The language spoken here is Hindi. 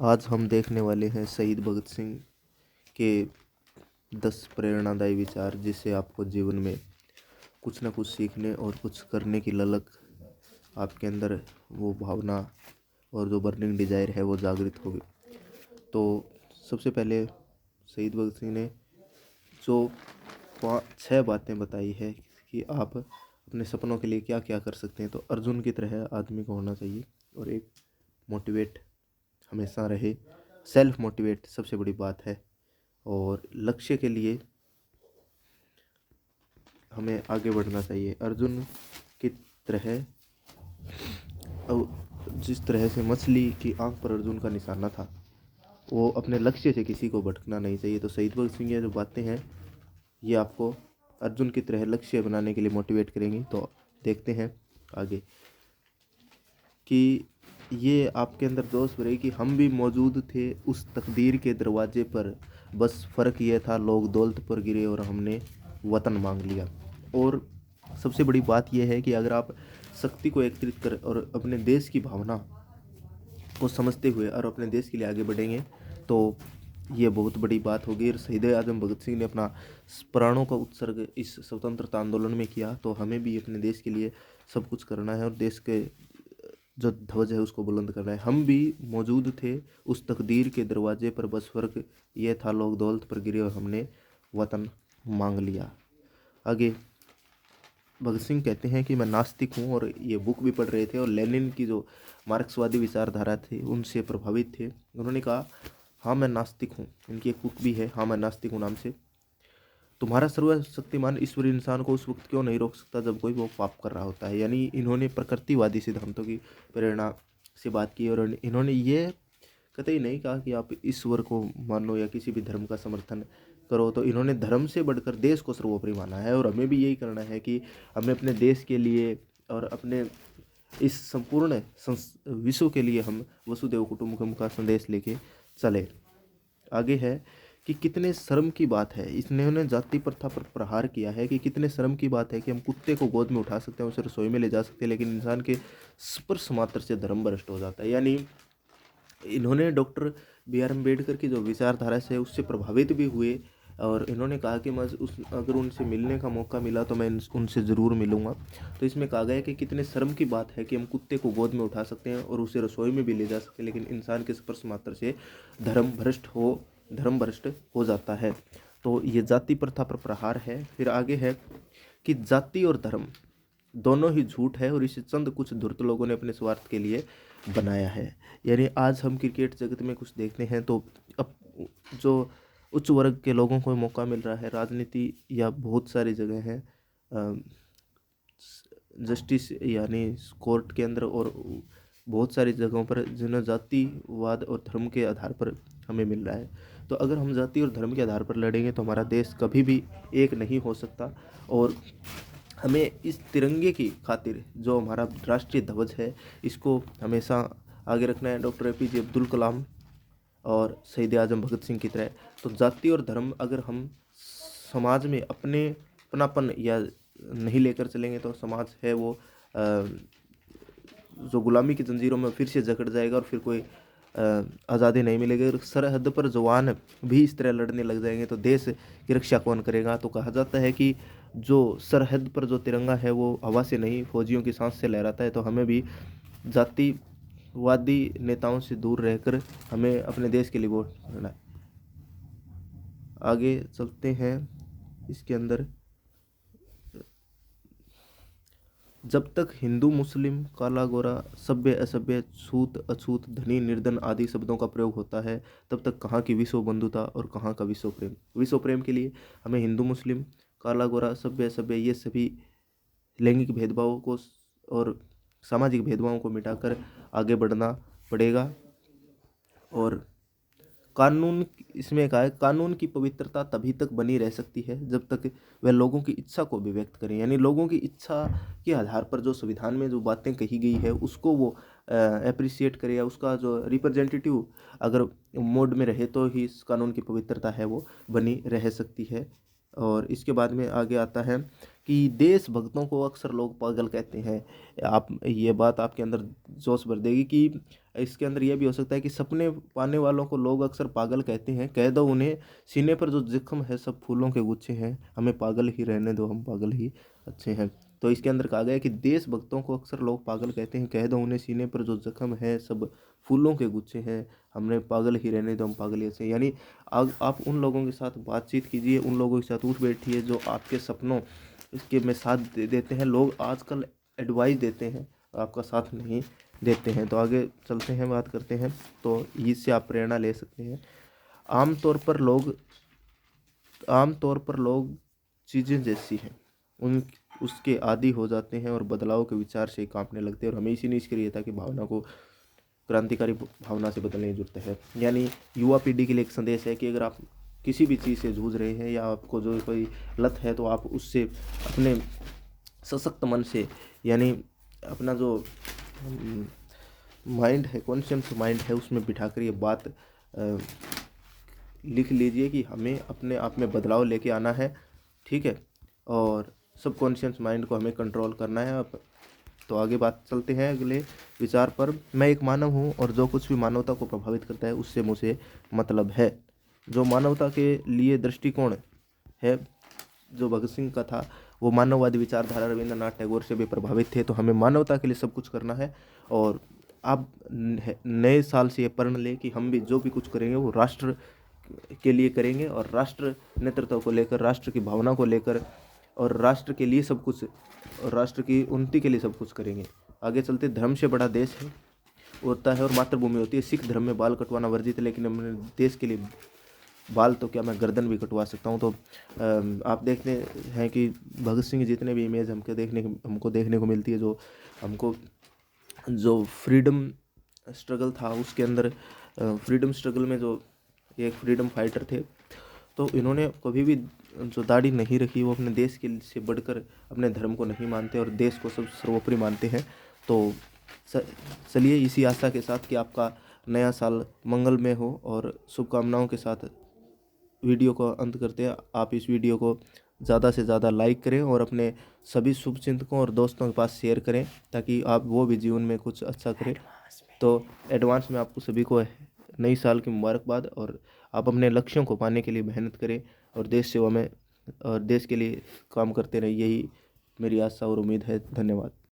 आज हम देखने वाले हैं शहीद भगत सिंह के 10 प्रेरणादायी विचार, जिससे आपको जीवन में कुछ ना कुछ सीखने और कुछ करने की ललक, आपके अंदर वो भावना और जो बर्निंग डिजायर है वो जागृत होगी। तो सबसे पहले शहीद भगत सिंह ने जो 6 बातें बताई है कि आप अपने सपनों के लिए क्या क्या कर सकते हैं। तो अर्जुन की तरह आदमी को होना चाहिए और एक मोटिवेट हमेशा रहे। सेल्फ मोटिवेट सबसे बड़ी बात है। और लक्ष्य के लिए हमें आगे बढ़ना चाहिए। अर्जुन की तरह, अब जिस तरह से मछली की आंख पर अर्जुन का निशाना था, वो अपने लक्ष्य से किसी को भटकना नहीं चाहिए। तो शहीद भगत सिंह ये जो बातें हैं, ये आपको अर्जुन की तरह लक्ष्य बनाने के लिए मोटिवेट करेंगी। तो देखते हैं आगे कि ये आपके अंदर जोश भरे कि हम भी मौजूद थे उस तकदीर के दरवाजे पर, बस फ़र्क ये था लोग दौलत पर गिरे और हमने वतन मांग लिया। और सबसे बड़ी बात यह है कि अगर आप शक्ति को एकत्रित कर और अपने देश की भावना को समझते हुए और अपने देश के लिए आगे बढ़ेंगे तो ये बहुत बड़ी बात होगी। और शहीद आजम भगत सिंह ने अपना प्राणों का उत्सर्ग इस स्वतंत्रता आंदोलन में किया, तो हमें भी अपने देश के लिए सब कुछ करना है और देश के जो ध्वज है उसको बुलंद करना है। हम भी मौजूद थे उस तकदीर के दरवाजे पर, बस फ़र्क ये था लोग दौलत पर गिरे और हमने वतन मांग लिया। आगे भगत सिंह कहते हैं कि मैं नास्तिक हूँ, और ये बुक भी पढ़ रहे थे और लेनिन की जो मार्क्सवादी विचारधारा थी उनसे प्रभावित थे। उन्होंने कहा हाँ मैं नास्तिक हूँ। इनकी एक बुक भी है हाँ मैं नास्तिक हूँ नाम से। तुम्हारा सर्वशक्तिमान ईश्वर इंसान को उस वक्त क्यों नहीं रोक सकता जब कोई वो पाप कर रहा होता है। यानी इन्होंने प्रकृतिवादी सिद्धांतों की प्रेरणा से बात की, और इन्होंने ये कतई नहीं कहा कि आप ईश्वर को मानो या किसी भी धर्म का समर्थन करो। तो इन्होंने धर्म से बढ़कर देश को सर्वोपरि माना है, और हमें भी यही करना है कि हमें अपने देश के लिए और अपने इस संपूर्ण विश्व के लिए हम वसुदेव कुटुंबकम का संदेश लेके चले। आगे है कि कितने शर्म की बात है, इन्होंने जाति प्रथा पर प्रहार किया है कि कितने शर्म की बात है कि हम कुत्ते को गोद में उठा सकते हैं, उसे रसोई में ले जा सकते हैं, लेकिन इंसान के स्पर्श मात्र से धर्म भ्रष्ट हो जाता है। यानी इन्होंने डॉक्टर बी आर अम्बेडकर की जो विचारधारा से उससे प्रभावित भी हुए, और इन्होंने कहा कि मैं अगर उनसे मिलने का मौका मिला तो मैं उनसे ज़रूर मिलूंगा। तो इसमें कहा गया कि कितने शर्म की बात है कि हम कुत्ते को गोद में उठा सकते हैं और उसे रसोई में भी ले जा सकते हैं, लेकिन इंसान के स्पर्श मात्र से धर्म भ्रष्ट हो जाता है। तो ये जाति प्रथा पर प्रहार है। फिर आगे है कि जाति और धर्म दोनों ही झूठ है, और इसे चंद कुछ धूर्त लोगों ने अपने स्वार्थ के लिए बनाया है। यानी आज हम क्रिकेट जगत में कुछ देखते हैं तो अब जो उच्च वर्ग के लोगों को मौका मिल रहा है, राजनीति या बहुत सारी जगह हैं जस्टिस यानी कोर्ट के अंदर, और बहुत सारी जगहों पर जिन्हें जातिवाद और धर्म के आधार पर हमें मिल रहा है। तो अगर हम जाति और धर्म के आधार पर लड़ेंगे तो हमारा देश कभी भी एक नहीं हो सकता। और हमें इस तिरंगे की खातिर जो हमारा राष्ट्रीय ध्वज है, इसको हमेशा आगे रखना है। डॉक्टर APJ अब्दुल कलाम और शहीद आजम भगत सिंह की तरह। तो जाति और धर्म अगर हम समाज में अपनापन या नहीं लेकर चलेंगे तो समाज है वो जो गुलामी की जंजीरों में फिर से जकड़ जाएगा, और फिर कोई आज़ादी नहीं मिलेगी। अगर सरहद पर जवान भी इस तरह लड़ने लग जाएंगे तो देश की रक्षा कौन करेगा। तो कहा जाता है कि जो सरहद पर जो तिरंगा है वो हवा से नहीं फौजियों की सांस से लहराता है। तो हमें भी जातिवादी नेताओं से दूर रहकर हमें अपने देश के लिए वोट करना है। आगे चलते हैं इसके अंदर। जब तक हिंदू मुस्लिम काला गोरा सभ्य असभ्य छूत अछूत धनी निर्धन आदि शब्दों का प्रयोग होता है, तब तक कहाँ की विश्व बंधुता और कहाँ का विश्व प्रेम। विश्व प्रेम के लिए हमें हिंदू मुस्लिम काला गोरा सभ्य असभ्य ये सभी लैंगिक भेदभावों को और सामाजिक भेदभावों को मिटाकर आगे बढ़ना पड़ेगा। और कानून, इसमें कहा है कानून की पवित्रता तभी तक बनी रह सकती है जब तक वह लोगों की इच्छा को भी व्यक्त करें। यानी लोगों की इच्छा के आधार पर जो संविधान में जो बातें कही गई है उसको वो अप्रिसिएट करे, या उसका जो रिप्रेजेंटेटिव अगर मोड में रहे तो ही इस कानून की पवित्रता है वो बनी रह सकती है। और इसके बाद में आगे आता है कि देशभक्तों को अक्सर लोग पागल कहते हैं। आप ये बात आपके अंदर जोश भर देगी कि इसके अंदर यह भी हो सकता है कि सपने पाने वालों को लोग अक्सर पागल कहते हैं। कह दो उन्हें, सीने पर जो जख्म है सब फूलों के गुच्छे हैं, हमें पागल ही रहने दो, हम पागल ही अच्छे हैं। तो इसके अंदर कहा गया है कि देशभक्तों को अक्सर लोग पागल कहते हैं। कह दो उन्हें, सीने पर जो जख्म है सब फूलों के गुच्छे हैं, हमने पागल ही रहने दो, हम पागल ही अच्छे हैं। यानी आप उन लोगों के साथ बातचीत कीजिए, उन लोगों के साथ उठ बैठिए जो आपके सपनों इसके में साथ देते हैं। लोग आजकल एडवाइस देते हैं, आपका साथ नहीं देते हैं। तो आगे चलते हैं, बात करते हैं। तो इससे आप प्रेरणा ले सकते हैं। आमतौर पर लोग आमतौर पर लोग चीज़ें जैसी हैं उन उसके आदी हो जाते हैं और बदलाव के विचार से कांपने लगते हैं। और हमें इसी ने इसके लिए था कि भावना को क्रांतिकारी भावना से बदलने की जरूरत है। यानी युवा पीढ़ी के लिए एक संदेश है कि अगर आप किसी भी चीज़ से जूझ रहे हैं या आपको जो कोई लत है, तो आप उससे अपने सशक्त मन से, यानी अपना जो माइंड है, कॉन्शियस माइंड है, उसमें बिठाकर ये बात लिख लीजिए कि हमें अपने आप में बदलाव लेके आना है, ठीक है। और सब कॉन्शियस माइंड को हमें कंट्रोल करना है। अब तो आगे बात चलते हैं अगले विचार पर। मैं एक मानव हूँ और जो कुछ भी मानवता को प्रभावित करता है उससे मुझे मतलब है। जो मानवता के लिए दृष्टिकोण है, जो भगत सिंह का था, वो मानववादी विचारधारा रविंद्रनाथ टैगोर से भी प्रभावित थे। तो हमें मानवता के लिए सब कुछ करना है। और आप नए साल से ये प्रण लें कि हम भी जो भी कुछ करेंगे वो राष्ट्र के लिए करेंगे, और राष्ट्र नेतृत्व को लेकर, राष्ट्र की भावना को लेकर, और राष्ट्र के लिए सब कुछ, और राष्ट्र की उन्नति के लिए सब कुछ करेंगे। आगे चलते, धर्म से बड़ा देश है होता है और मातृभूमि होती है। सिख धर्म में बाल कटवाना वर्जित है, लेकिन अपने देश के लिए बाल तो क्या, मैं गर्दन भी कटवा सकता हूँ। तो आप देखते हैं कि भगत सिंह जितने भी इमेज हमको देखने को मिलती है, जो फ्रीडम स्ट्रगल था उसके अंदर, फ्रीडम स्ट्रगल में जो एक फ्रीडम फाइटर थे, तो इन्होंने कभी भी जो दाढ़ी नहीं रखी, वो अपने देश के से बढ़कर अपने धर्म को नहीं मानते और देश को सब सर्वोपरि मानते हैं। तो चलिए इसी आशा के साथ कि आपका नया साल मंगलमय हो और शुभकामनाओं के साथ वीडियो को अंत करते हैं। आप इस वीडियो को ज़्यादा से ज़्यादा लाइक करें और अपने सभी शुभचिंतकों और दोस्तों के पास शेयर करें, ताकि आप वो भी जीवन में कुछ अच्छा करें। तो एडवांस में आपको सभी को नई साल की मुबारकबाद, और आप अपने लक्ष्यों को पाने के लिए मेहनत करें और देश सेवा में और देश के लिए काम करते रहें। यही मेरी आशा और उम्मीद है। धन्यवाद।